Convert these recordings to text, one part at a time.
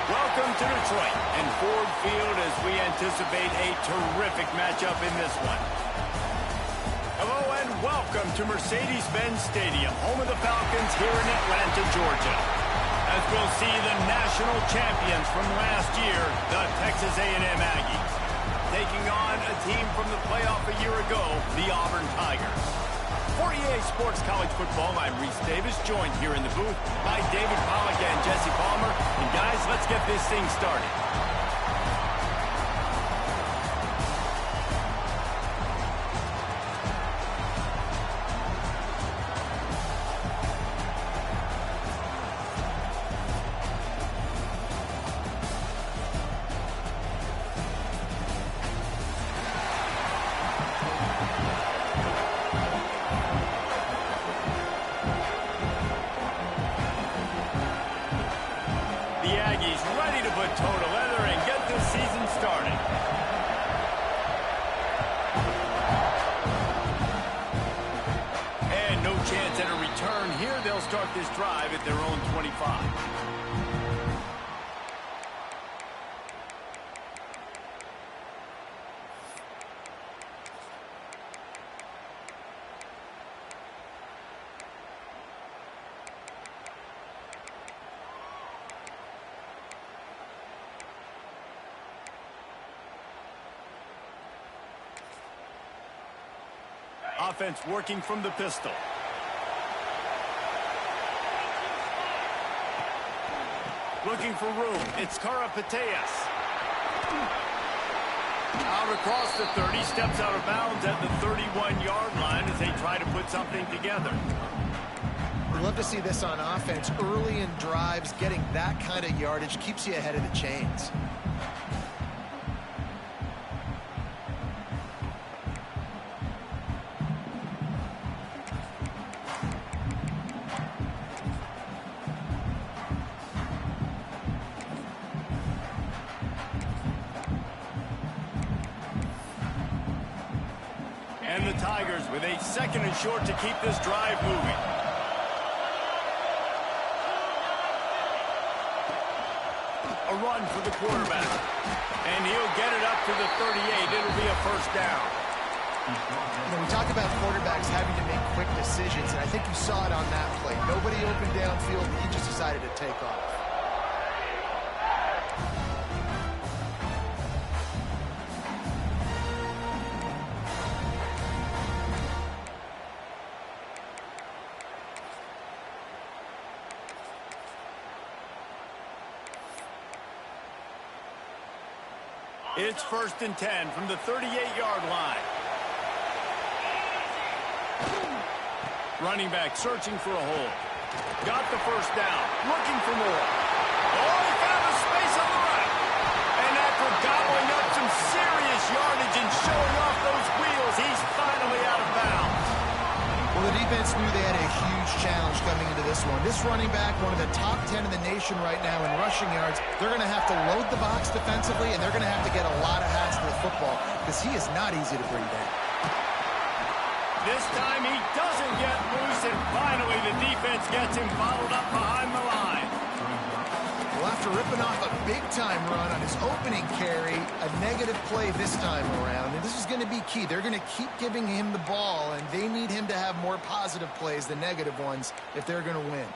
Welcome to Detroit and Ford Field as we anticipate a terrific matchup in this one. Hello and welcome to Mercedes-Benz Stadium, home of the Falcons here in Atlanta, Georgia. As we'll see the national champions from last year, the Texas A&M Aggies, taking on a team from the playoff a year ago, the Auburn Tigers. For EA Sports College Football, I'm Reese Davis, joined here in the booth by David Pollack and Jesse Palmer. And guys, let's get this thing started. The Aggies ready to put toe to leather and get this season started. And no chance at a return here. They'll start this drive at their own 25. Offense working from the pistol. Looking for room. It's Karapateas. Out across the 30, steps out of bounds at the 31-yard line as they try to put something together. We'd love to see this on offense. Early in drives, getting that kind of yardage keeps you ahead of the chains. And the Tigers with a second and short to keep this drive moving. A run for the quarterback. And he'll get it up to the 38. It'll be a first down. You know, we talk about quarterbacks having to make quick decisions, and I think you saw it on that play. Nobody opened downfield, and he just decided to take off. It's 1st and 10 from the 38-yard line. Running back searching for a hole. Got the first down. Looking for more. Oh, he found a space on the right. And after gobbling up some serious yardage and showing off those wheels, he's finally out of bounds. Well, the defense knew they had a huge challenge coming into this one. This running back, one of the top 10 in the nation right now in rushing yards, they're going to have to load the box defensively, and they're going to have to get a lot of hats to the football because he is not easy to bring down. This time he doesn't get loose, and finally the defense gets him bottled up behind the line. Well, after ripping off a big-time run on his opening carry, a negative play this time around, and this is going to be key. They're going to keep giving him the ball, and they need him to have more positive plays than negative ones if they're going to win.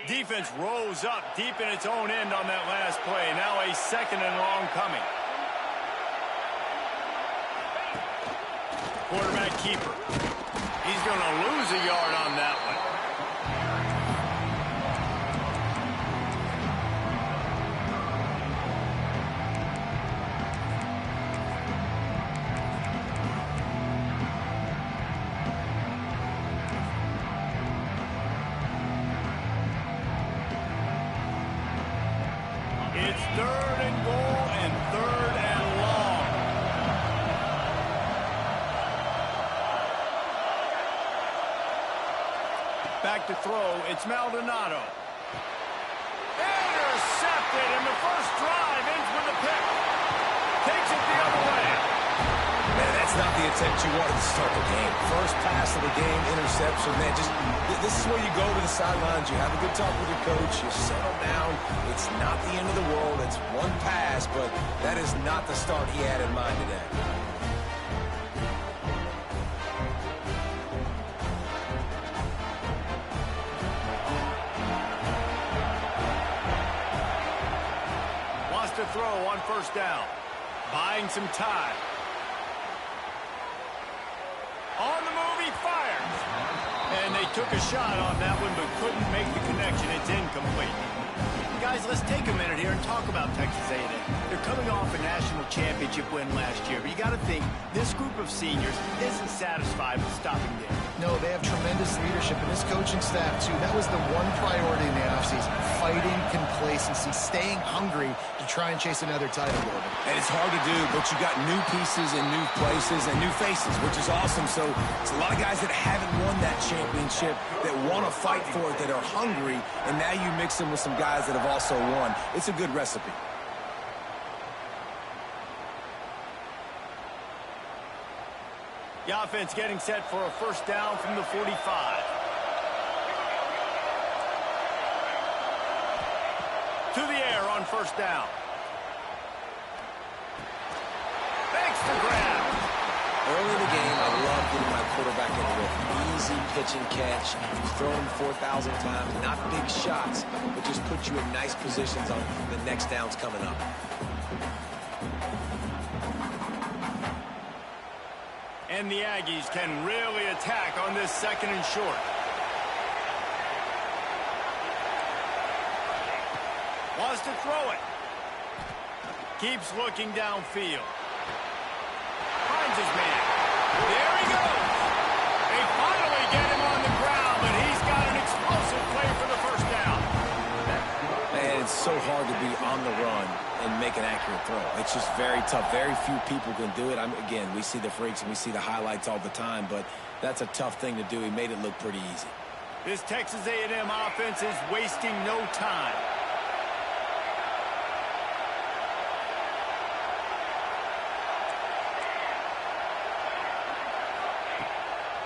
Defense rose up deep in its own end on that last play. Now a 2nd and long coming. Quarterback keeper. He's going to lose a yard on that one. It's 3rd and goal and 3rd and long. Back to throw, it's Maldonado. Intercepted, and the first drive ends with a pick. Takes it the other way. Man, that's not the attempt you wanted to start the game. First pass of the game, interception. Man, this is where you go to the sidelines. You have a good talk with your coach. You settle down. It's not the end of the world. It's one pass, but that is not the start he had in mind today. Wants to throw on 1st down. Buying some time. On the move, he fires. And they took a shot on that one, but couldn't make the connection. It's incomplete. Guys, let's take a minute here and talk about Texas A&M. They're coming off a national championship win last year, but you got to think this group of seniors isn't satisfied with stopping there. No, they have tremendous leadership, and this coaching staff, too. That was the one priority in the offseason, fighting complacency, staying hungry to try and chase another title. And it's hard to do, but you got new pieces and new places and new faces, which is awesome. So it's a lot of guys that haven't won that championship, that want to fight for it, that are hungry, and now you mix them with some guys that have also won. It's a good recipe. The offense getting set for a 1st down from the 45. To the air on 1st down. Thanks to grab. Early in the game, I love getting my quarterback in a rhythm. Easy pitch and catch. You've thrown him 4,000 times. Not big shots, but just put you in nice positions on the next downs coming up. And the Aggies can really attack on this 2nd and short. Wants to throw it. Keeps looking downfield. Finds his man. There he goes. They finally get him on the ground, but he's got an explosive play for the 1st down. Man, it's so hard to be on the run and make an accurate throw. It's just very tough. Very few people can do it. Again, we see the freaks and we see the highlights all the time, but that's a tough thing to do. He made it look pretty easy. This Texas A&M offense is wasting no time.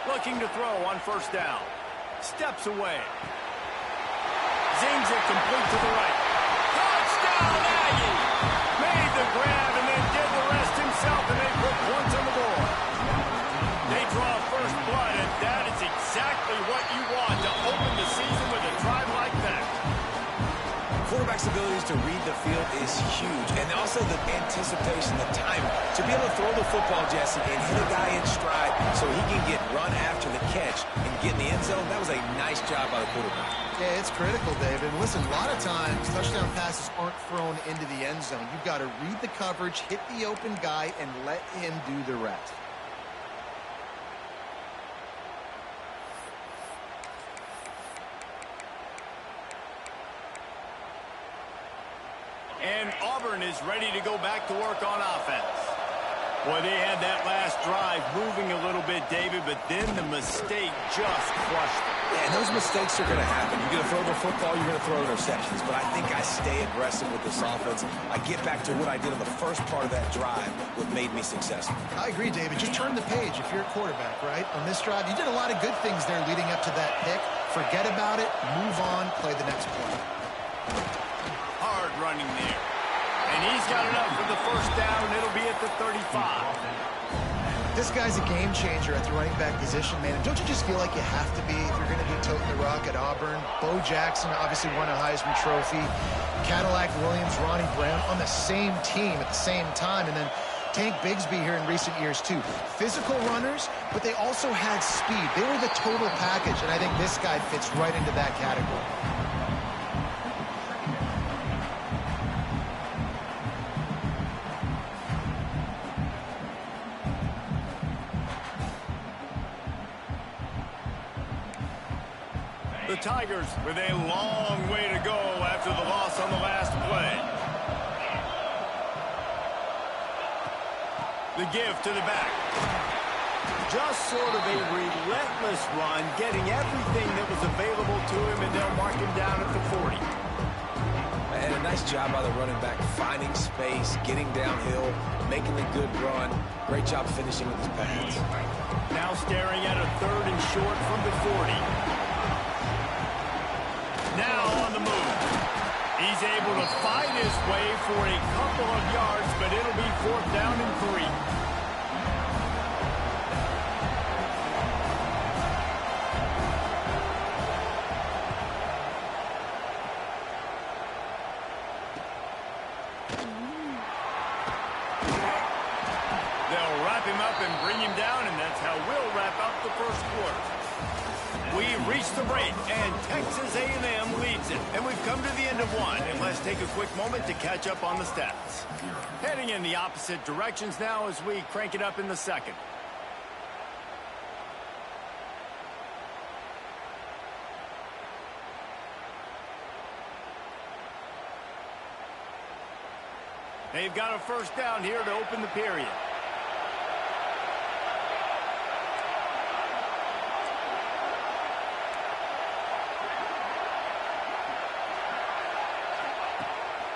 Looking to throw on 1st down. Steps away. Zings it complete to the right. Touchdown, Aggie! Made the grab and then did the rest himself, and they put points on the board. They draw first blood, and that is exactly what you want to open the season with a drive like that. Quarterback's abilities to read the field is huge, and also the anticipation, the timing. To be able to throw the football, Jesse, and hit a guy in stride so he can get run after the catch and get in the end zone, that was a nice job by the quarterback. Yeah, it's critical, David. Listen, a lot of times touchdown passes aren't thrown into the end zone. You've got to read the coverage, hit the open guy, and let him do the rest. And Auburn is ready to go back to work on offense. Boy, they had that last drive moving a little bit, David, but then the mistake just crushed them. Yeah, and those mistakes are going to happen. You're going to throw the football, you're going to throw interceptions. But I think I stay aggressive with this offense. I get back to what I did in the first part of that drive, what made me successful. I agree, David. Just turn the page if you're a quarterback, right? On this drive, you did a lot of good things there leading up to that pick. Forget about it, move on, play the next play. Hard running there. And he's got enough for the 1st down, and it'll be at the 35. This guy's a game changer at the running back position, man. And don't you just feel like you have to be if you're going to be toting the rock at Auburn? Bo Jackson obviously won a Heisman Trophy. Cadillac Williams, Ronnie Brown on the same team at the same time. And then Tank Bigsby here in recent years, too. Physical runners, but they also had speed. They were the total package, and I think this guy fits right into that category. The Tigers with a long way to go after the loss on the last play. The give to the back. Just sort of a relentless run, getting everything that was available to him, and they'll mark him down at the 40. And a nice job by the running back, finding space, getting downhill, making a good run. Great job finishing with his pads. Now staring at a 3rd and short from the 40. Now on the move. He's able to fight his way for a couple of yards, but it'll be 4th down and 3. They'll wrap him up and bring him down, and that's how we'll wrap up the first quarter. We've reached the break, and Texas A&M leads it. And we've come to the end of one, and let's take a quick moment to catch up on the stats. Heading in the opposite directions now as we crank it up in the second. They've got a 1st down here to open the period.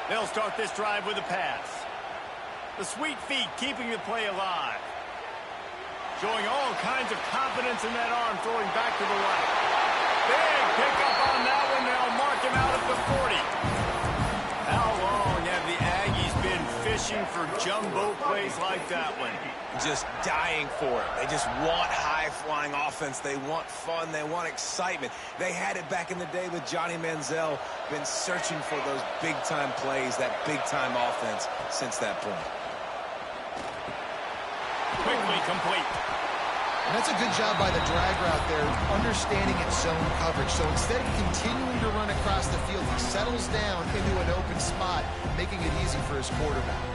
They'll start this drive with a pass. The sweet feet keeping the play alive. Showing all kinds of confidence in that arm, throwing back to the right. Big pickup on that one. They'll mark him out at the 40. How long have the Aggies been fishing for jumbo plays like that one? Just dying for it. They just want high-flying offense. They want fun. They want excitement. They had it back in the day with Johnny Manziel. Been searching for those big-time plays, that big-time offense since that point. Quickly complete. And that's a good job by the drag route there, understanding its zone coverage. So instead of continuing to run across the field, he settles down into an open spot, making it easy for his quarterback.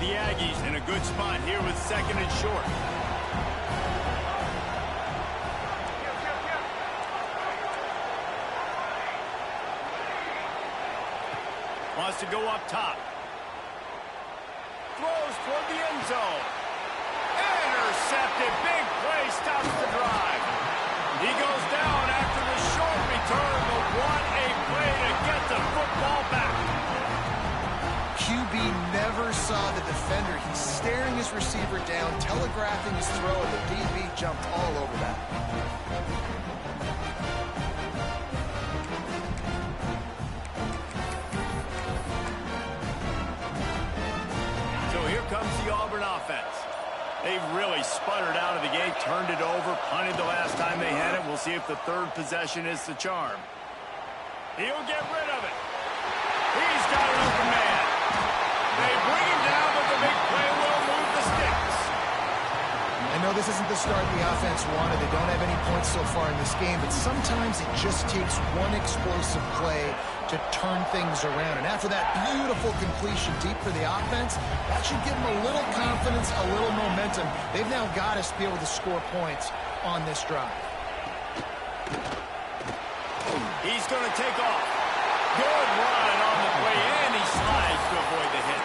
The Aggies in a good spot here with 2nd and short. Wants to go up top. Throws toward the end zone. Intercepted. Big play stops the drive. He goes down after the short return, but what a play to get the football back. QB never saw the defender. He's staring his receiver down, telegraphing his throw, and the DB jumped all over that. So here comes the Auburn offense. They've really sputtered out of the gate, turned it over, punted the last time they had it. We'll see if the 3rd possession is the charm. He'll get rid of it. He's got an open man. They bring him down, but the big play will move the sticks. I know this isn't the start the offense wanted. They don't have any points so far in this game, but sometimes it just takes one explosive play to turn things around. And after that beautiful completion deep for the offense, that should give them a little confidence, a little momentum. They've now got to be able to score points on this drive. He's going to take off. Good run on the play, and he slides to avoid the hit.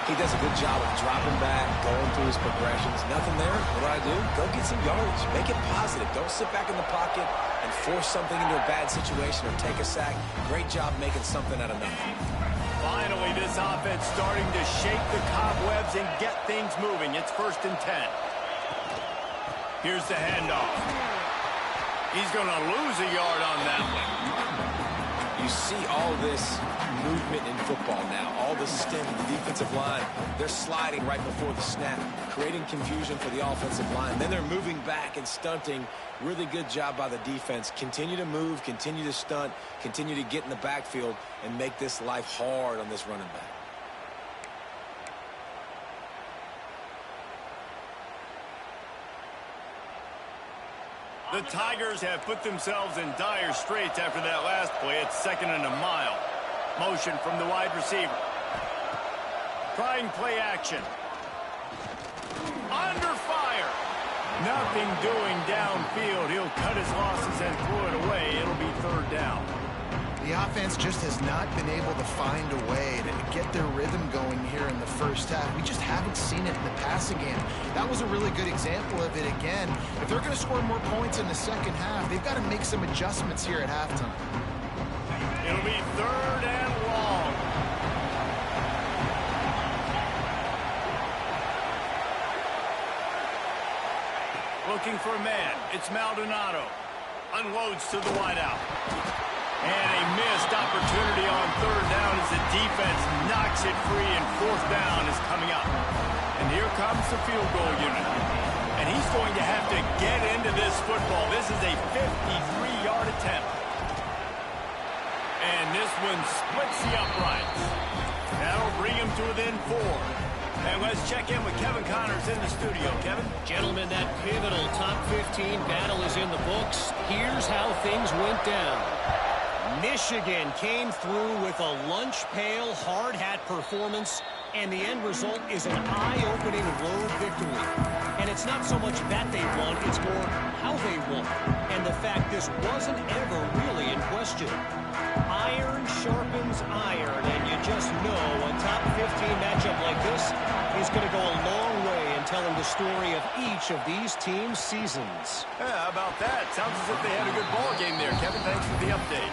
He does a good job of dropping back, going through his progressions. Nothing there. What do? Go get some yardage. Make it positive. Don't sit back in the pocket and force something into a bad situation or take a sack. Great job making something out of nothing. Finally, this offense starting to shake the cobwebs and get things moving. It's 1st and 10. Here's the handoff. He's going to lose a yard on that one. You see all this movement in football now, all the stem, the defensive line, they're sliding right before the snap, creating confusion for the offensive line. Then they're moving back and stunting. Really good job by the defense. Continue to move, continue to stunt, continue to get in the backfield, and make this life hard on this running back. The Tigers have put themselves in dire straits after that last play. It's 2nd and a mile. Motion from the wide receiver. Trying play action. Under fire. Nothing doing downfield. He'll cut his losses and throw it away. It'll be 3rd down. The offense just has not been able to find a way to get their rhythm going here in the first half. We just haven't seen it in the passing game. That was a really good example of it again. If they're going to score more points in the second half, they've got to make some adjustments here at halftime. It'll be 3rd and long. Looking for a man. It's Maldonado. Unloads to the wideout. And a missed opportunity on 3rd down as the defense knocks it free, and 4th down is coming up. And here comes the field goal unit. And he's going to have to get into this football. This is a 53-yard attempt. And this one splits the uprights. That'll bring him to within 4. And let's check in with Kevin Connors in the studio. Kevin? Gentlemen, that pivotal top 15 battle is in the books. Here's how things went down. Michigan came through with a lunch pail, hard hat performance, and the end result is an eye-opening road victory. And it's not so much that they won, it's more how they won. And the fact this wasn't ever really in question. Iron sharpens iron, and you just know a top 15 matchup like this is going to go a long way in telling the story of each of these teams' seasons. Yeah, how about that? Sounds as if they had a good ball game there, Kevin. Thanks for the update.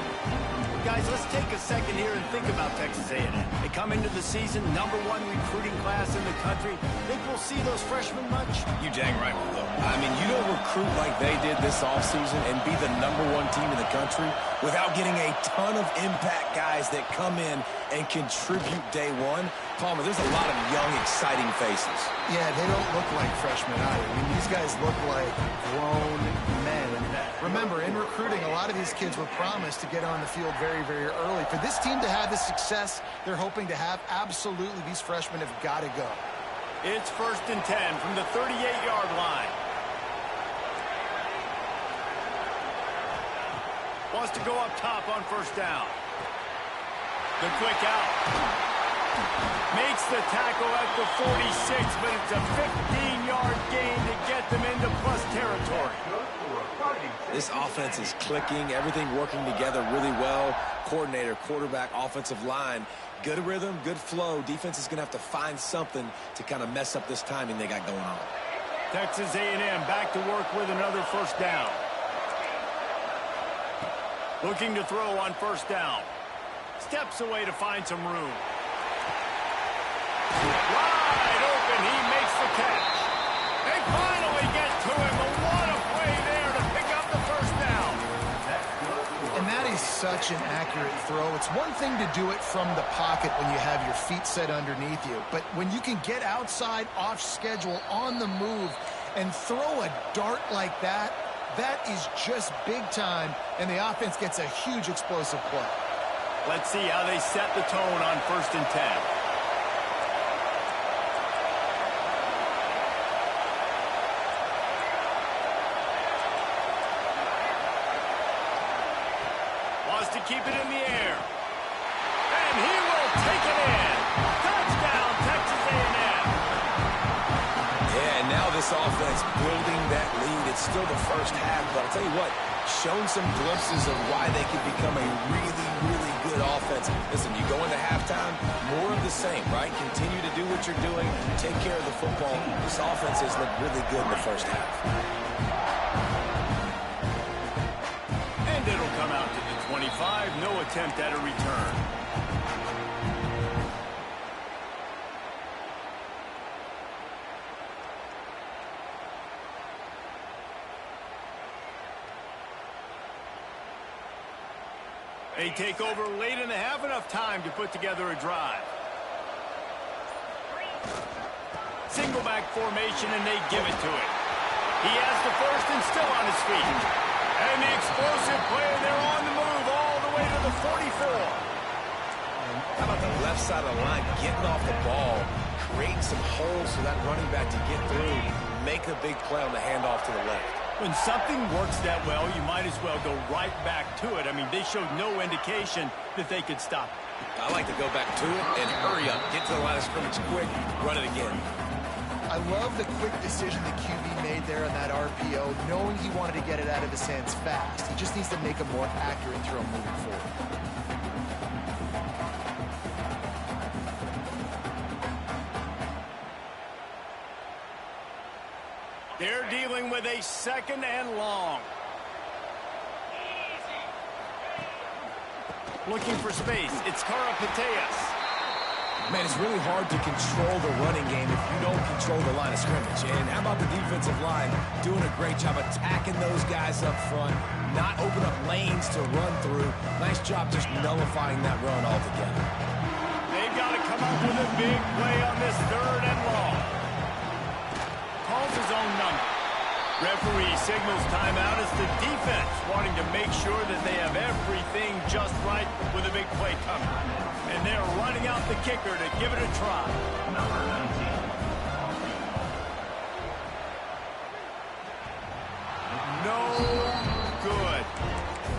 Guys, let's take a second here and think about Texas A&M. They come into the season, #1 recruiting class in the country. Think we'll see those freshmen much? You dang right we will. I mean, you don't recruit like they did this offseason and be the #1 team in the country without getting a ton of impact guys that come in and contribute day one. Palmer, there's a lot of young, exciting faces. Yeah, they don't look like freshmen either. I mean, these guys look like grown men. Remember, in recruiting, a lot of these kids were promised to get on the field very, very early. For this team to have the success they're hoping to have, absolutely, these freshmen have got to go. It's 1st and 10 from the 38-yard line. Wants to go up top on 1st down. The quick out. Makes the tackle at the 46, but it's a 15-yard gain to get them into plus territory. This offense is clicking, everything working together really well. Coordinator, quarterback, offensive line, good rhythm, good flow. Defense is going to have to find something to kind of mess up this timing they got going on. Texas A&M back to work with another 1st down. Looking to throw on 1st down. Steps away to find some room. Wide open, he makes the catch. They finally get to him, but what a play there to pick up the 1st down. And that is such an accurate throw. It's one thing to do it from the pocket when you have your feet set underneath you, but when you can get outside, off schedule, on the move, and throw a dart like that, that is just big time, and the offense gets a huge explosive play. Let's see how they set the tone on 1st and 10. To keep it in the air. And he will take it in. Touchdown, Texas A&M. Yeah, and now this offense building that lead. It's still the first half, but I'll tell you what, shown some glimpses of why they could become a really, really good offense. Listen, you go into halftime, more of the same, right? Continue to do what you're doing, take care of the football. This offense has looked really good in the first half. And it'll come out to the 25, no attempt at a return. They take over late and they have enough time to put together a drive. Single back formation, and they give it to him. He has the first and still on his feet. And the explosive play, they're on the move all the way to the 44. How about the left side of the line, getting off the ball, creating some holes for that running back to get through, make a big play on the handoff to the left. When something works that well, you might as well go right back to it. I mean, they showed no indication that they could stop it. I like to go back to it and hurry up, get to the line of scrimmage quick, run it again. I love the quick decision the QB made there on that RPO, knowing he wanted to get it out of his hands fast. He just needs to make a more accurate throw moving forward. They're dealing with a 2nd and long. Looking for space. It's Karapateas. Man, it's really hard to control the running game if you don't control the line of scrimmage. And how about the defensive line doing a great job attacking those guys up front, not open up lanes to run through. Nice job just nullifying that run altogether. They've got to come up with a big play on this 3rd and long. Calls his own number. Referee signals timeout as the defense wanting to make sure that they have everything just right with a big play coming. And they're running out the kicker to give it a try. Number 19. No good.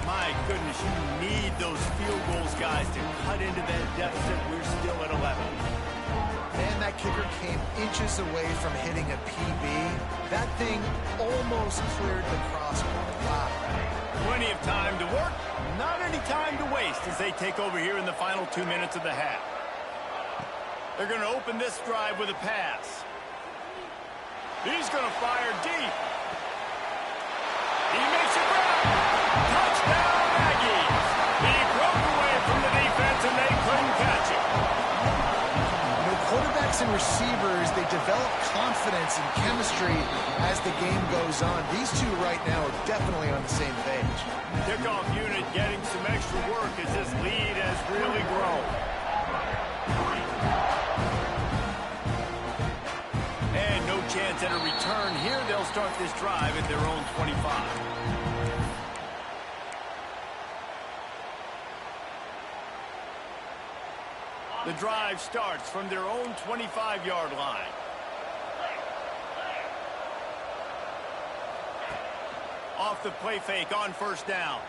My goodness, you need those field goals, guys, to cut into that deficit. We're still at 11. Man, that kicker came inches away from hitting a PB. That thing almost cleared the crossbar. Wow. Plenty of time to work, not any time to waste as they take over here in the final 2 minutes of the half. They're going to open this drive with a pass. He's going to fire deep. He makes it grab. Touchdown, Aggies. He broke away from the defense and they couldn't catch it. Quarterbacks and receivers, they develop confidence and chemistry as the game goes on. These two right now are definitely on the same page. Kickoff unit getting some extra work as this lead has really grown. And no chance at a return here. They'll start this drive at their own 25. The drive starts from their own 25-yard line. Off the play fake on 1st down.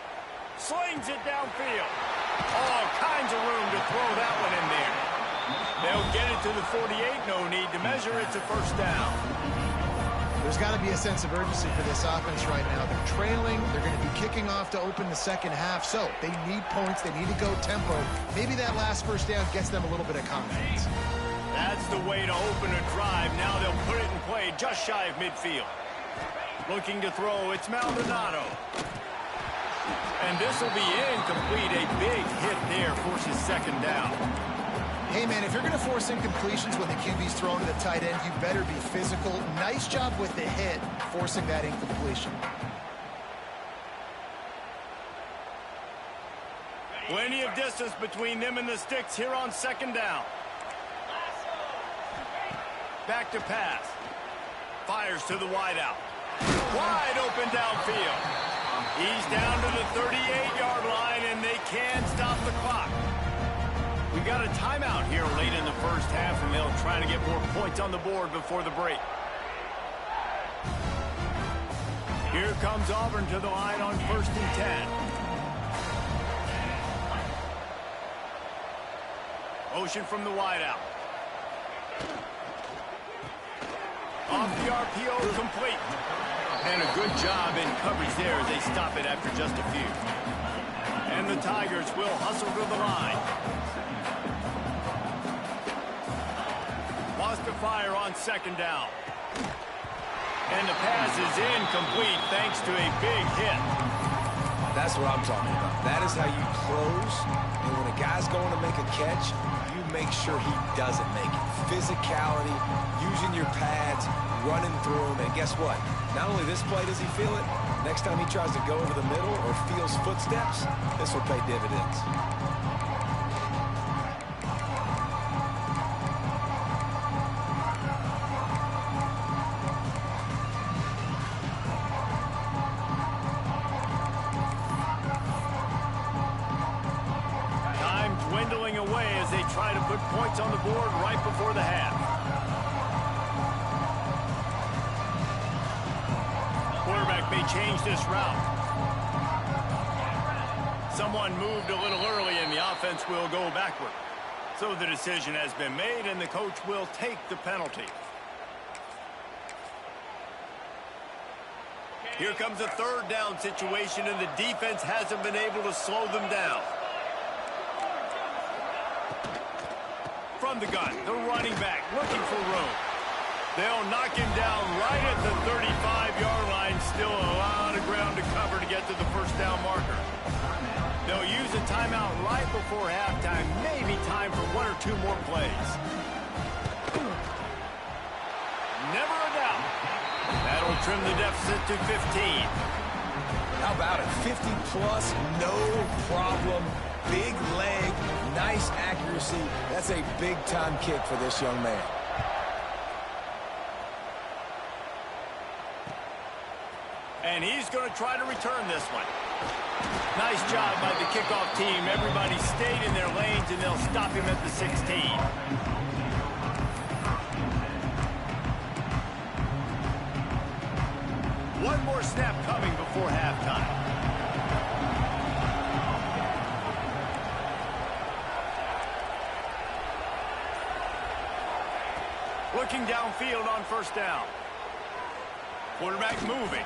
Slings it downfield. All kinds of room to throw that one in there. They'll get it to the 48. No need to measure. It's a 1st down. There's got to be a sense of urgency for this offense right now. They're trailing. They're going to be kicking off to open the 2nd half. So they need points. They need to go tempo. Maybe that last 1st down gets them a little bit of confidence. That's the way to open a drive. Now they'll put it in play just shy of midfield. Looking to throw. It's Maldonado. And this will be incomplete. A big hit there forces 2nd down. Hey, man, if you're going to force incompletions when the QB's throwing to the tight end, you better be physical. Nice job with the hit, forcing that incompletion. Plenty of distance between them and the sticks here on 2nd down. Back to pass. Fires to the wideout. Wide open downfield. He's down to the 38-yard line, and they can stop the clock. We got a timeout here late in the 1st half, and they'll try to get more points on the board before the break. Here comes Auburn to the line on 1st and 10. Motion from the wideout. Off the RPO, complete. And a good job in coverage there as they stop it after just a few. And the Tigers will hustle to the line. Lost to fire on 2nd down. And the pass is incomplete thanks to a big hit. That's what I'm talking about. That is how you close. And when a guy's going to make a catch, you make sure he doesn't make it. Physicality, using your pads, running through him. And guess what? Not only this play does he feel it, next time he tries to go over the middle or feels footsteps, this will pay dividends. Dwindling away as they try to put points on the board right before the half. Quarterback may change this route. Someone moved a little early and the offense will go backward. So the decision has been made and the coach will take the penalty. Here comes a third down situation and the defense hasn't been able to slow them down. From the gun, the running back looking for room. They'll knock him down right at the 35-yard line. Still a lot of ground to cover to get to the first down marker. They'll use a timeout right before halftime. Maybe time for one or two more plays. Never a doubt. That'll trim the deficit to 15. How about it? 50-plus, no problem. Big leg, nice accuracy. That's a big-time kick for this young man. And he's going to try to return this one. Nice job by the kickoff team. Everybody stayed in their lanes, and they'll stop him at the 16. One more snap coming before halftime. Looking downfield on first down. Quarterback moving.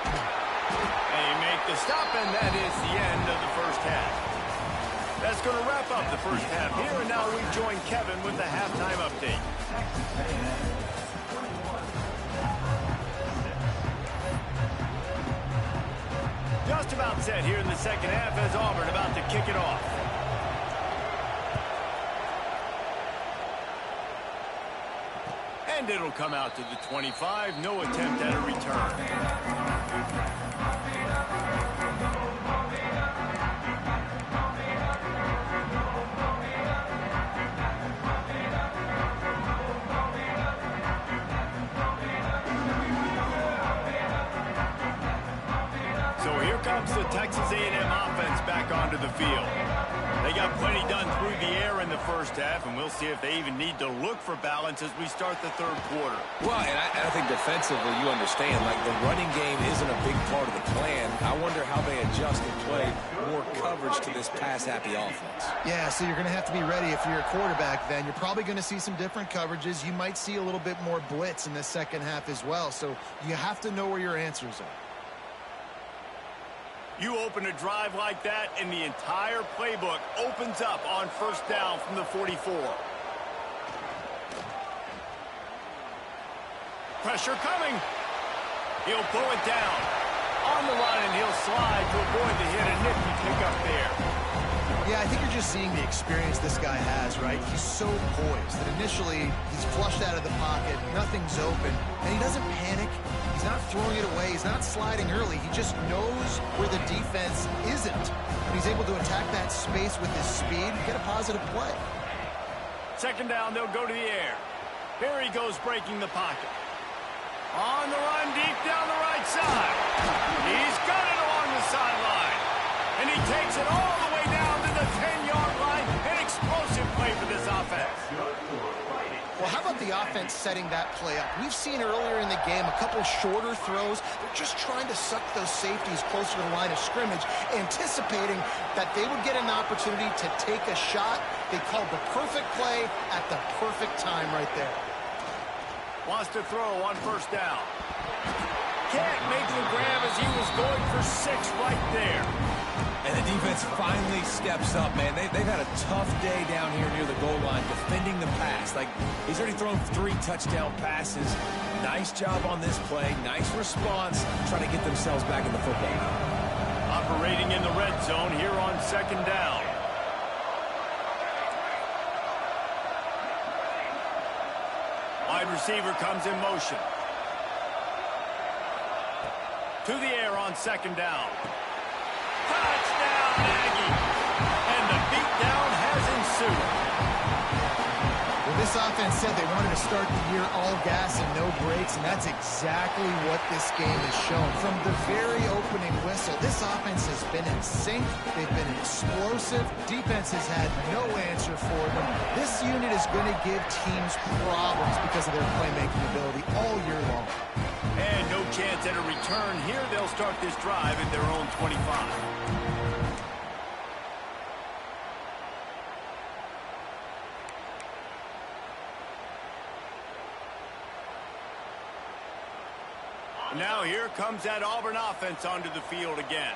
They make the stop, and that is the end of the first half. That's going to wrap up the first half here, and now we join Kevin with the halftime update. Just about set here in the second half as Auburn about to kick it off. And it'll come out to the 25. No attempt at a return. So here comes the Texas A&M offense back onto the field. They got plenty done through the air in the first half, and we'll see if they even need to look for balance as we start the third quarter. Well, and I think defensively, you understand, like the running game isn't a big part of the plan. I wonder how they adjust and play more coverage to this pass-happy offense. Yeah, so you're going to have to be ready if you're a quarterback then. You're probably going to see some different coverages. You might see a little bit more blitz in the second half as well, so you have to know where your answers are. You open a drive like that, and the entire playbook opens up on first down from the 44. Pressure coming. He'll pull it down. On the run, and he'll slide to avoid the hit. A nifty pickup there. Yeah, I think you're just seeing the experience this guy has, right? He's so poised that initially he's flushed out of the pocket, nothing's open, and he doesn't panic. He's not throwing it away. He's not sliding early. He just knows where the defense isn't. And he's able to attack that space with his speed and get a positive play. Second down, they'll go to the air. Here he goes breaking the pocket. On the run deep down the right side. He's got it along the sideline. And he takes it all the way down to the 10-yard line. An explosive play for this offense. Well, how about the offense setting that play up? We've seen earlier in the game a couple shorter throws. They're just trying to suck those safeties closer to the line of scrimmage, anticipating that they would get an opportunity to take a shot. They called the perfect play at the perfect time right there. Wants to throw on first down. Can't make the grab as he was going for 6 right there. And the defense finally steps up, man. They've had a tough day down here near the goal line defending the pass. Like, he's already thrown 3 touchdown passes. Nice job on this play. Nice response. Trying to get themselves back in the football game. Operating in the red zone here on second down. Wide receiver comes in motion. To the air on second down. Touchdown, Aggie! And the beatdown has ensued. Well, this offense said they wanted to start the year all gas and no brakes, and that's exactly what this game has shown. From the very opening whistle, this offense has been in sync. They've been explosive. Defense has had no answer for them. This unit is going to give teams problems because of their playmaking ability all year long. And no chance at a return here. They'll start this drive at their own 25. Now here comes that Auburn offense onto the field again.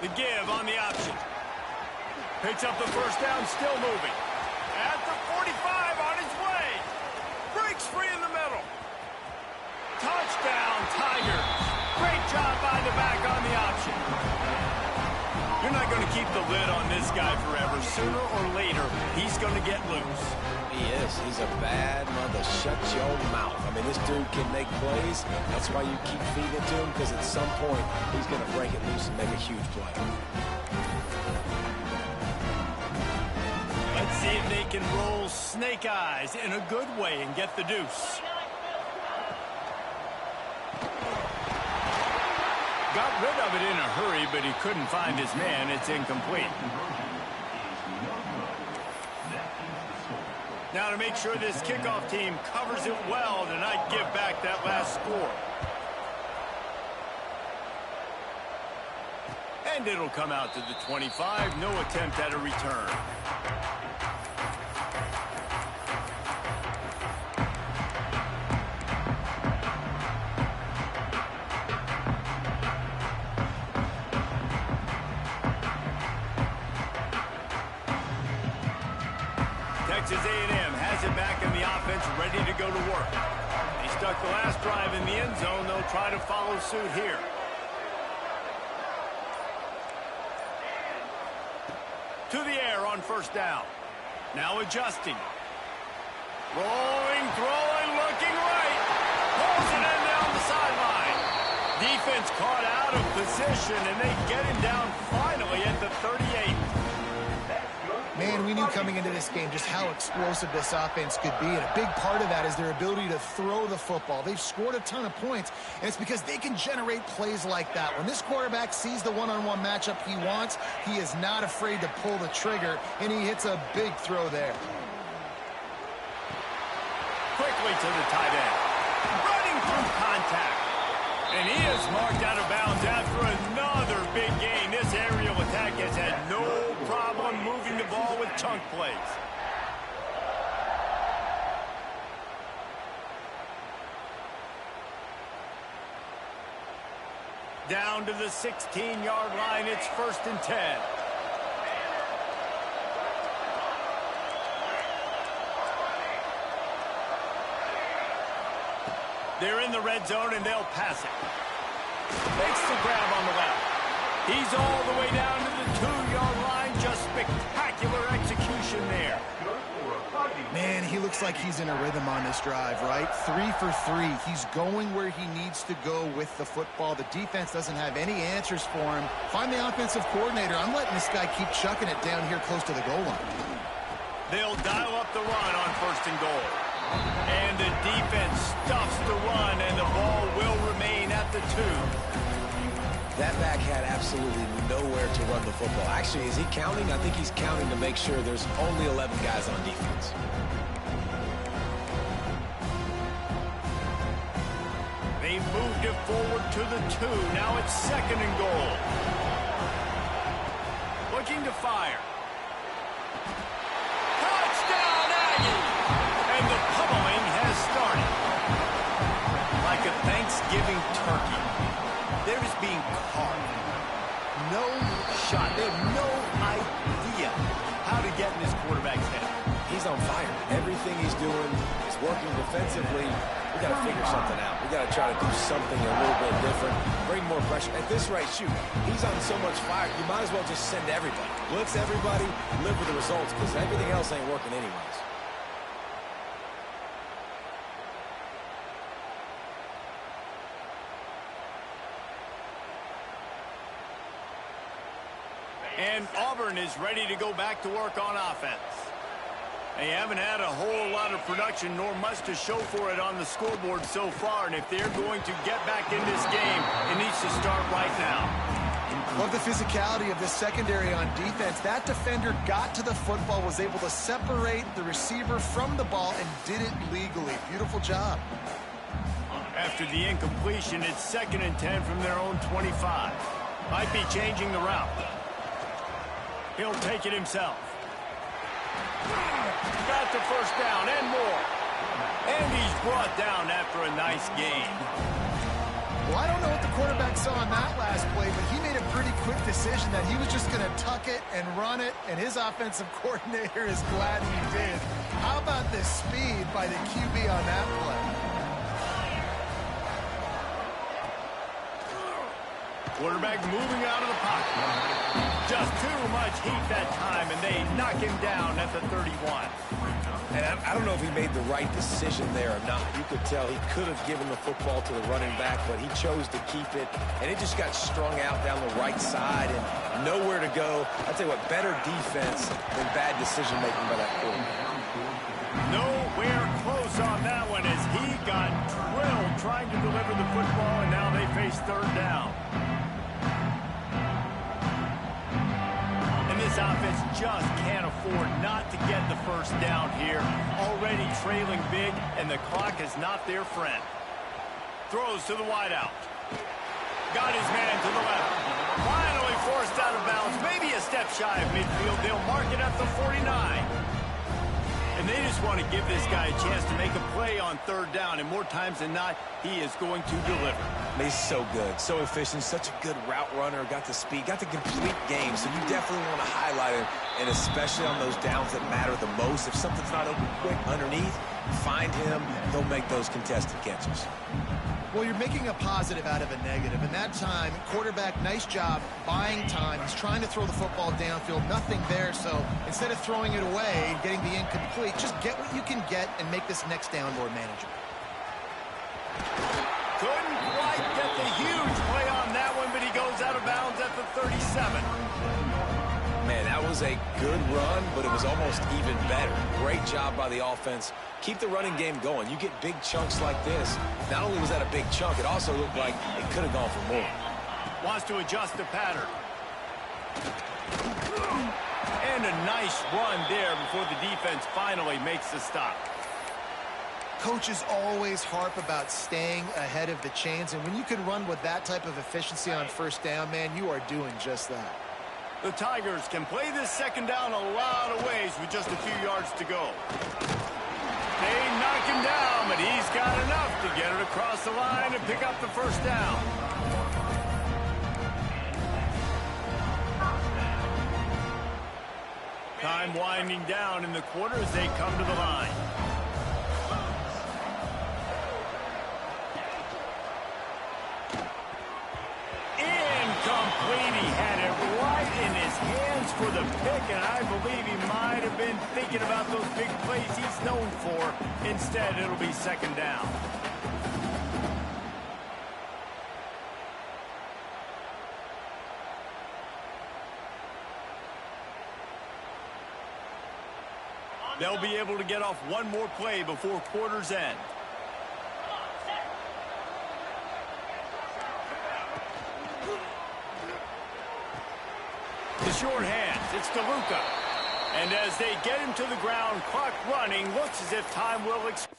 The give on the option. Picks up the first down, still moving. At the 45 on his way. Breaks free in the middle. Touchdown, Tigers. Great job by the back on the option. You're not going to keep the lid on this guy forever. Sooner or later, he's going to get loose. He is. He's a bad mother. Shut your mouth. I mean, this dude can make plays. That's why you keep feeding it to him, because at some point, he's going to break it loose and make a huge play. Let's see if they can roll snake eyes in a good way and get the deuce. Got rid of it in a hurry, but he couldn't find his man. It's incomplete. Now to make sure this kickoff team covers it well tonight, give back that last score. And it'll come out to the 25. No attempt at a return. Texas A&M has it back in the offense, ready to go to work. They stuck the last drive in the end zone. They'll try to follow suit here. To the air on first down. Now adjusting. Rolling, throwing, looking right. Pulls it in down the sideline. Defense caught out of position, and they get him down finally at the 38. Man, we knew coming into this game just how explosive this offense could be, and a big part of that is their ability to throw the football. They've scored a ton of points, and it's because they can generate plays like that. When this quarterback sees the one-on-one matchup he wants, he is not afraid to pull the trigger, and he hits a big throw there. Quickly to the tight end. Running through contact. And he is marked out of bounds after another big gain. This aerial attack has had no problem moving the ball with chunk plays. Down to the 16-yard line. It's 1st and 10. They're in the red zone, and they'll pass it. Makes the grab on the left. He's all the way down to the 2-yard line. Just spectacular execution there. Man, he looks like he's in a rhythm on this drive, right? 3 for 3. He's going where he needs to go with the football. The defense doesn't have any answers for him. Find the offensive coordinator. I'm letting this guy keep chucking it down here close to the goal line. They'll dial up the run on 1st and goal. And the defense stuffs the run, and the ball will remain at the 2. That back had absolutely nowhere to run the football. Actually, is he counting? I think he's counting to make sure there's only 11 guys on defense. They moved it forward to the 2. Now it's 2nd and goal. Looking to fire. Touchdown, Aggie! And the pummeling has started. Like a Thanksgiving turkey. They're just being carved. No shot. They have no idea how to get in this quarterback's head. He's on fire. Everything he's doing is working defensively. We got to figure something out. We got to try to do something a little bit different. Bring more pressure. At this rate, shoot, he's on so much fire, you might as well just send everybody. Blitz everybody, live with the results, because everything else ain't working anyways. And Auburn is ready to go back to work on offense. They haven't had a whole lot of production, nor much to show for it on the scoreboard so far. And if they're going to get back in this game, it needs to start right now. Love the physicality of this secondary on defense. That defender got to the football, was able to separate the receiver from the ball, and did it legally. Beautiful job. After the incompletion, it's 2nd and 10 from their own 25. Might be changing the route. He'll take it himself. Got the first down and more. And he's brought down after a nice gain. Well, I don't know what the quarterback saw on that last play, but he made a pretty quick decision that he was just going to tuck it and run it, and his offensive coordinator is glad he did. How about the speed by the QB on that play? Quarterback moving out of the pocket. Just too much heat that time, and they knock him down at the 31. And I don't know if he made the right decision there or not. You could tell he could have given the football to the running back, but he chose to keep it, and it just got strung out down the right side and nowhere to go. I'll tell you what, better defense than bad decision-making by that quarterback. Nowhere close on that one as he got drilled trying to deliver the football, and now they face 3rd down. This offense just can't afford not to get the first down here. Already trailing big, and the clock is not their friend. Throws to the wideout. Got his man to the left. Finally forced out of bounds. Maybe a step shy of midfield. They'll mark it at the 49. And they just want to give this guy a chance to make a play on 3rd down. And more times than not, he is going to deliver. He's so good, so efficient, such a good route runner, got the speed, got the complete game. So you definitely want to highlight him, and especially on those downs that matter the most. If something's not open quick underneath, find him. He'll make those contested catches. Well, you're making a positive out of a negative. And that time, quarterback, nice job buying time. He's trying to throw the football downfield. Nothing there. So instead of throwing it away and getting the incomplete, just get what you can get and make this next down more manageable. Couldn't quite get the huge play on that one, but he goes out of bounds at the 37. Man, that was a good run, but it was almost even better. Great job by the offense. Keep the running game going. You get big chunks like this. Not only was that a big chunk, it also looked like it could have gone for more. Wants to adjust the pattern. And a nice run there before the defense finally makes the stop. Coaches always harp about staying ahead of the chains, and when you can run with that type of efficiency on 1st down, man, you are doing just that. The Tigers can play this 2nd down a lot of ways with just a few yards to go. They knock him down, but he's got enough to get it across the line and pick up the 1st down. Time winding down in the quarter as they come to the line. Incomplete. He had it right in his hands for the pick, and I believe he might have been thinking about those big plays he's known for. Instead, it'll be 2nd down. They'll be able to get off one more play before quarter's end. The short hands, it's DeLuca. And as they get him to the ground, clock running, looks as if time will expire.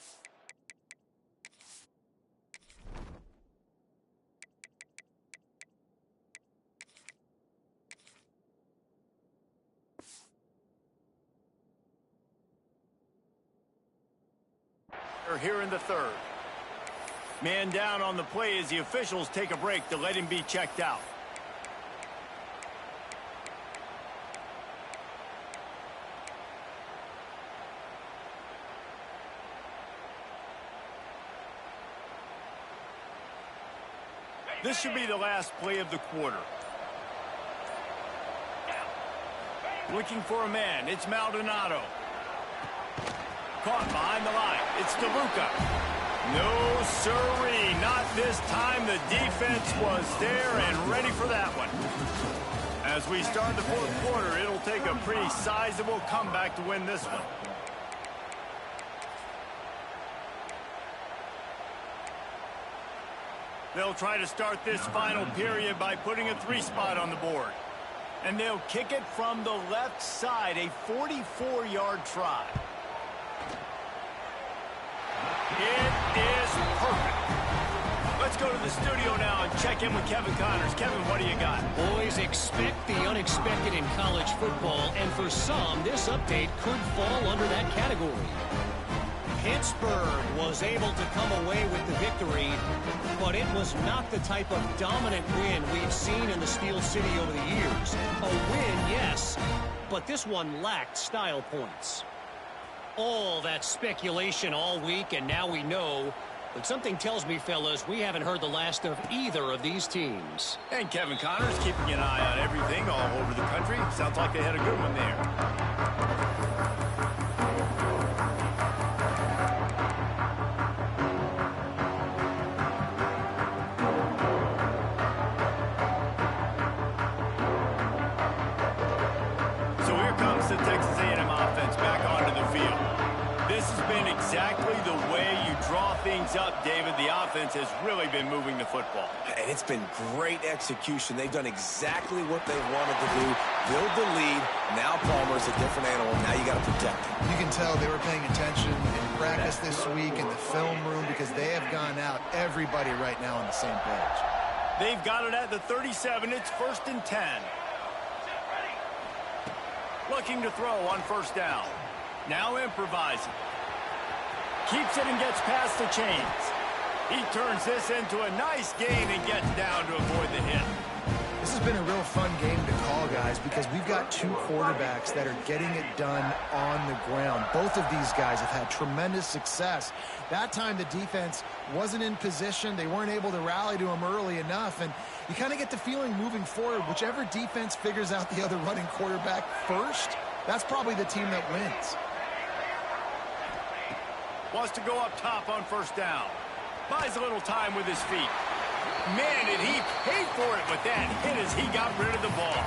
Here in the 3rd. Man down on the play as the officials take a break to let him be checked out. This should be the last play of the quarter. Looking for a man. It's Maldonado. Caught behind the line. It's DeLuca. No, sirree. Not this time. The defense was there and ready for that one. As we start the fourth quarter, it'll take a pretty sizable comeback to win this one. They'll try to start this final period by putting a 3-spot on the board. And they'll kick it from the left side, a 44-yard try. It is perfect. Let's go to the studio now and check in with Kevin Connors. Kevin, what do you got? Boys, expect the unexpected in college football, and for some, this update could fall under that category. Pittsburgh was able to come away with the victory, but it was not the type of dominant win we've seen in the Steel City over the years. A win, yes, but this one lacked style points. All that speculation all week, and now we know. But something tells me, fellas, we haven't heard the last of either of these teams. And Kevin Connors keeping an eye on everything all over the country. Sounds like they had a good one there. The Texas A&M offense back onto the field. This has been exactly the way you draw things up, David. The offense has really been moving the football. And it's been great execution. They've done exactly what they wanted to do. Build the lead. Now Palmer's a different animal. Now you got to protect him. You can tell they were paying attention in practice this week in the film room because they have gone out, everybody right now on the same page. They've got it at the 37. It's 1st and 10. Looking to throw on 1st down. Now improvising. Keeps it and gets past the chains. He turns this into a nice gain and gets down to avoid the hit. This has been a real fun game to call, guys, because we've got two quarterbacks that are getting it done on the ground. Both of these guys have had tremendous success. That time the defense wasn't in position. They weren't able to rally to him early enough, and you kind of get the feeling moving forward, whichever defense figures out the other running quarterback first, that's probably the team that wins. Wants to go up top on 1st down. Buys a little time with his feet. Man, did he pay for it with that hit as he got rid of the ball.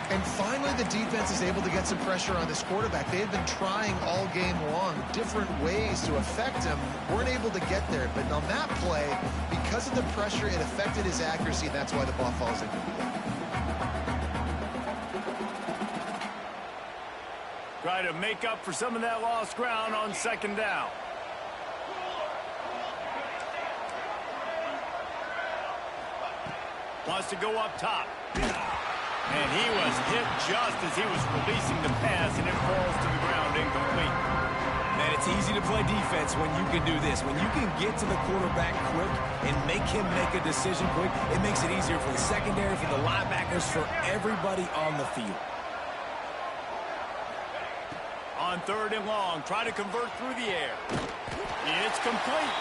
And finally, the defense is able to get some pressure on this quarterback. They've been trying all game long different ways to affect him. Weren't able to get there. But on that play, because of the pressure, it affected his accuracy, and that's why the ball falls incomplete. Try to make up for some of that lost ground on 2nd down. Wants to go up top. And he was hit just as he was releasing the pass, and it falls to the ground incomplete. Man, it's easy to play defense when you can do this. When you can get to the quarterback quick and make him make a decision quick, it makes it easier for the secondary, for the linebackers, for everybody on the field. On 3rd and long, try to convert through the air. It's complete.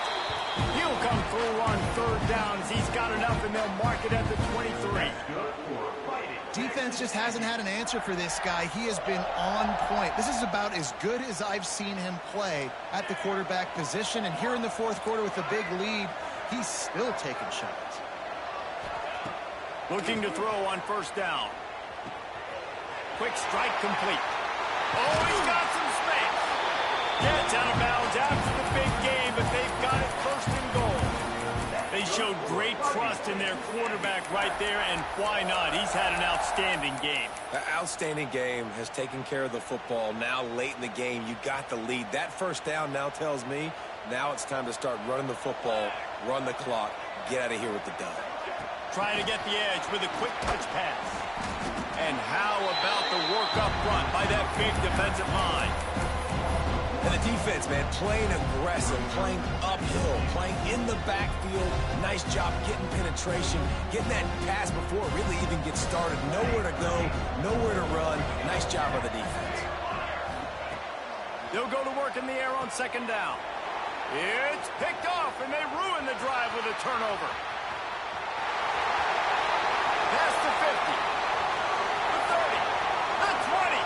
He'll come through on 3rd down as he's got enough, and they'll mark it at the 23. Defense just hasn't had an answer for this guy. He has been on point. This is about as good as I've seen him play at the quarterback position. And here in the 4th quarter with a big lead, he's still taking shots. Looking to throw on 1st down. Quick strike complete. Oh, he's got some space. Gets out of bounds after the big game, but they've got it 1st and goal. They showed great trust in their quarterback right there, and why not? He's had an outstanding game. An outstanding game, has taken care of the football. Now late in the game, you got the lead. That 1st down now tells me now it's time to start running the football, run the clock, get out of here with the dub. Trying to get the edge with a quick touch pass. And how about the work up front by that big defensive line? And the defense, man, playing aggressive, playing uphill, playing in the backfield. Nice job getting penetration, getting that pass before it really even gets started. Nowhere to go, nowhere to run. Nice job by the defense. They'll go to work in the air on 2nd down. It's picked off, and they ruin the drive with a turnover. Past the 50. The 30. The 20.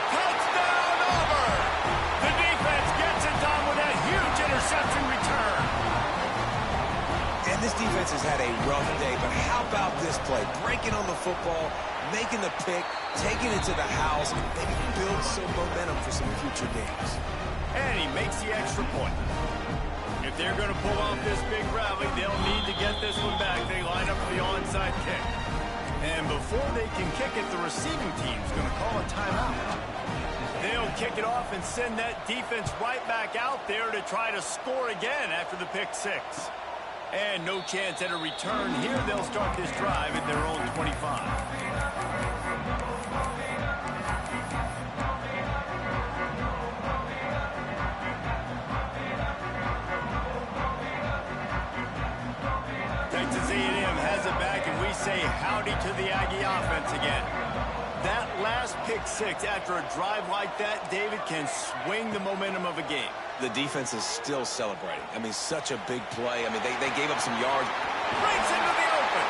Touchdown over. The defense gets it done with that huge interception return. And this defense has had a a rough day, but how about this play? Breaking on the football, making the pick, taking it to the house, maybe build some momentum for some future games. And he makes the extra point. If they're going to pull off this big rally, they'll need to get this one back. They line up for the onside kick. And before they can kick it, the receiving team's going to call a timeout. They'll kick it off and send that defense right back out there to try to score again after the pick six. And no chance at a return here. They'll start this drive at their own 25. Texas A&M has it back, and we say howdy to the Aggie offense again. That last pick six after a drive like that, David, can swing the momentum of a game. The defense is still celebrating. I mean, such a big play. I mean, they gave up some yards. Breaks into the open.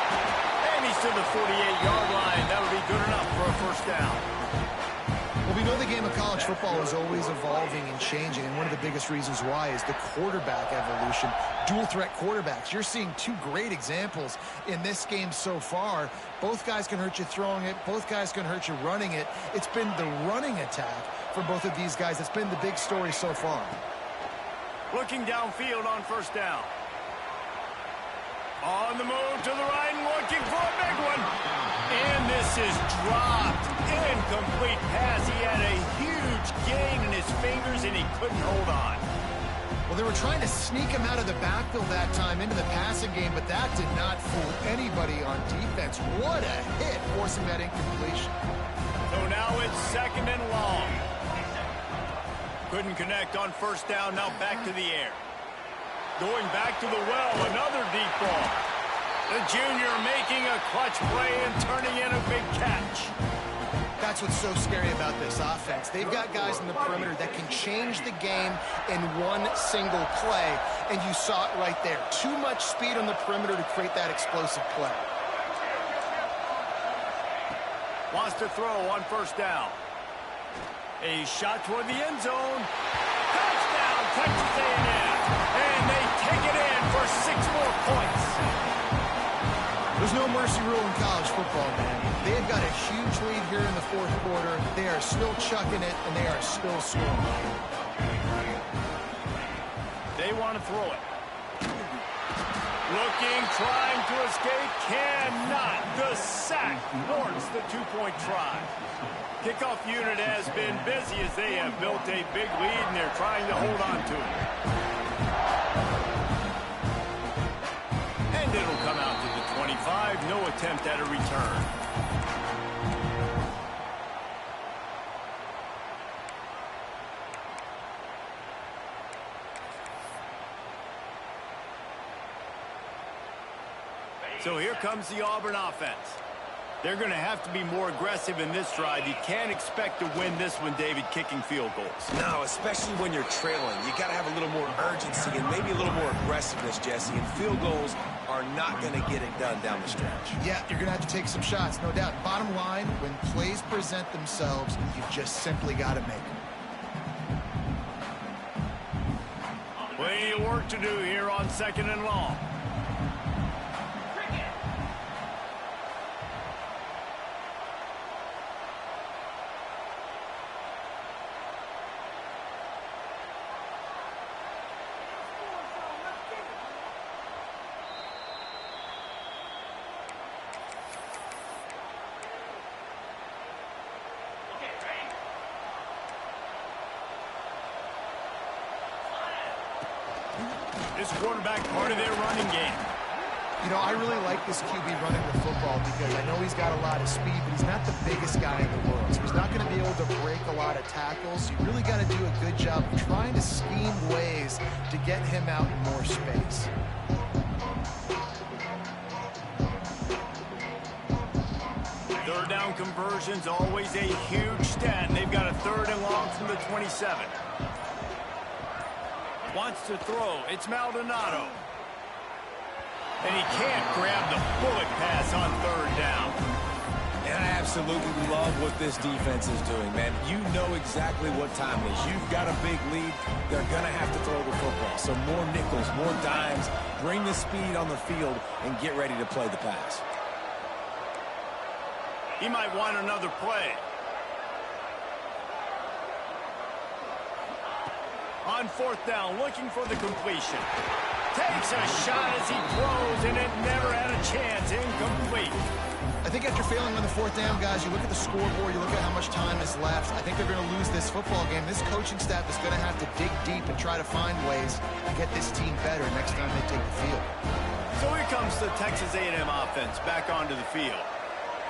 And he's to the 48-yard line. That would be good enough for a first down. Well, we know the game of college football is always evolving and changing, and one of the biggest reasons why is the quarterback evolution. Dual-threat quarterbacks. You're seeing two great examples in this game so far. Both guys can hurt you throwing it. Both guys can hurt you running it. It's been the running attack for both of these guys that's been the big story so far. Looking downfield on first down. On the move to the right and looking for a big one. And this is dropped. Incomplete pass. He had a huge gain in his fingers and he couldn't hold on. Well, they were trying to sneak him out of the backfield that time into the passing game, but that did not fool anybody on defense. What a hit, forcing that incompletion. So now it's second and long. Couldn't connect on first down, now back to the air. Going back to the well, another deep ball. The junior making a clutch play and turning in a big catch. That's what's so scary about this offense. They've got guys in the perimeter that can change the game in one single play, and you saw it right there. Too much speed on the perimeter to create that explosive play. Wants to throw on first down. A shot toward the end zone. Touchdown, Texas A&M. And they take it in for 6 more points. There's no mercy rule in college football, man. They've got a huge lead here in the fourth quarter. They are still chucking it, and they are still scoring. They want to throw it. Looking, trying to escape, cannot. The sack warrants the 2-point try. Kickoff unit has been busy as they have built a big lead, and they're trying to hold on to it. And it'll come out to the 25. No attempt at a return. So here comes the Auburn offense. They're going to have to be more aggressive in this drive. You can't expect to win this one, David, kicking field goals. No, especially when you're trailing. You got to have a little more urgency and maybe a little more aggressiveness, Jesse. And field goals are not going to get it done down the stretch. Yeah, you're going to have to take some shots, no doubt. Bottom line, when plays present themselves, you've just simply got to make them. Plenty of work to do here on second and long. This quarterback part of their running game. You know, I really like this QB running the football because I know he's got a lot of speed, but he's not the biggest guy in the world. So he's not going to be able to break a lot of tackles. You really got to do a good job of trying to scheme ways to get him out in more space. Third down conversions, always a huge stat. They've got a third and long from the 27. Wants to throw. It's Maldonado. And he can't grab the bullet pass on third down. And I absolutely love what this defense is doing, man. You know exactly what time it is. You've got a big lead. They're going to have to throw the football. So more nickels, more dimes. Bring the speed on the field and get ready to play the pass. He might want another play. On fourth down, looking for the completion. Takes a shot as he throws, and it never had a chance. Incomplete. I think after failing on the fourth down, guys, you look at the scoreboard, you look at how much time is left. I think they're going to lose this football game. This coaching staff is going to have to dig deep and try to find ways to get this team better next time they take the field. So here comes the Texas A&M offense back onto the field.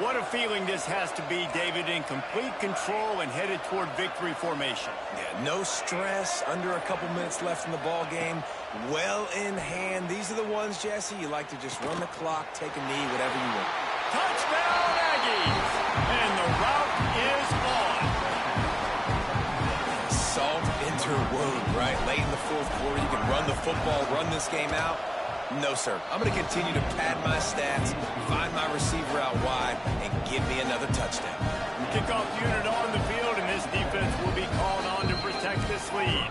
What a feeling this has to be, David, in complete control and headed toward victory formation. Yeah, no stress, under a couple minutes left in the ball game, well in hand. These are the ones, Jesse, you like to just run the clock, take a knee, whatever you want. Touchdown, Aggies! And the route is on. Salt into wound, right? Late in the fourth quarter, you can run the football, run this game out. No, sir. I'm going to continue to pad my stats, find my receiver out wide, and give me another touchdown. Kickoff unit on the field, and this defense will be called on to protect this lead.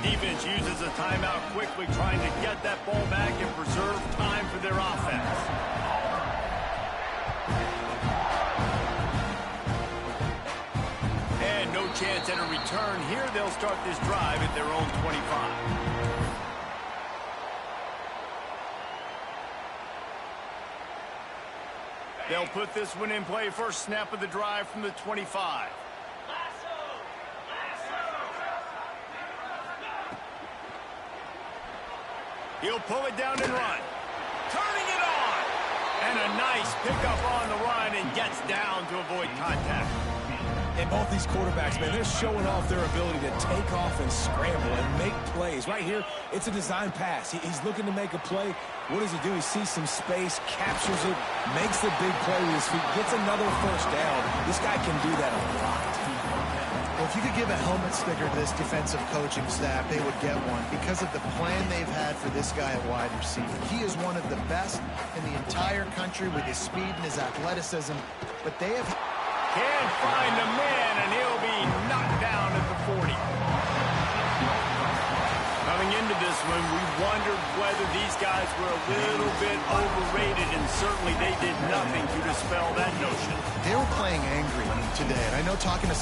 Defense uses a timeout quickly, trying to get that ball back and preserve time for their offense. And no chance at a return here. They'll start this drive at their own 25. They'll put this one in play. First snap of the drive from the 25. He'll pull it down and run. Turning it on. And a nice pickup on the run and gets down to avoid contact. And both these quarterbacks, man, they're showing off their ability to take off and scramble and make plays. Right here, it's a design pass. He's looking to make a play. What does he do? He sees some space, captures it, makes the big play with his feet, gets another first down. This guy can do that a lot. Well, if you could give a helmet sticker to this defensive coaching staff, they would get one because of the plan they've had for this guy at wide receiver. He is one of the best in the entire country with his speed and his athleticism, but they have... Can't find a man, and he'll be knocked down at the 40. Coming into this one, we wondered whether these guys were a little bit overrated, and certainly they did nothing to dispel that notion. They were playing angry today, and I know talking to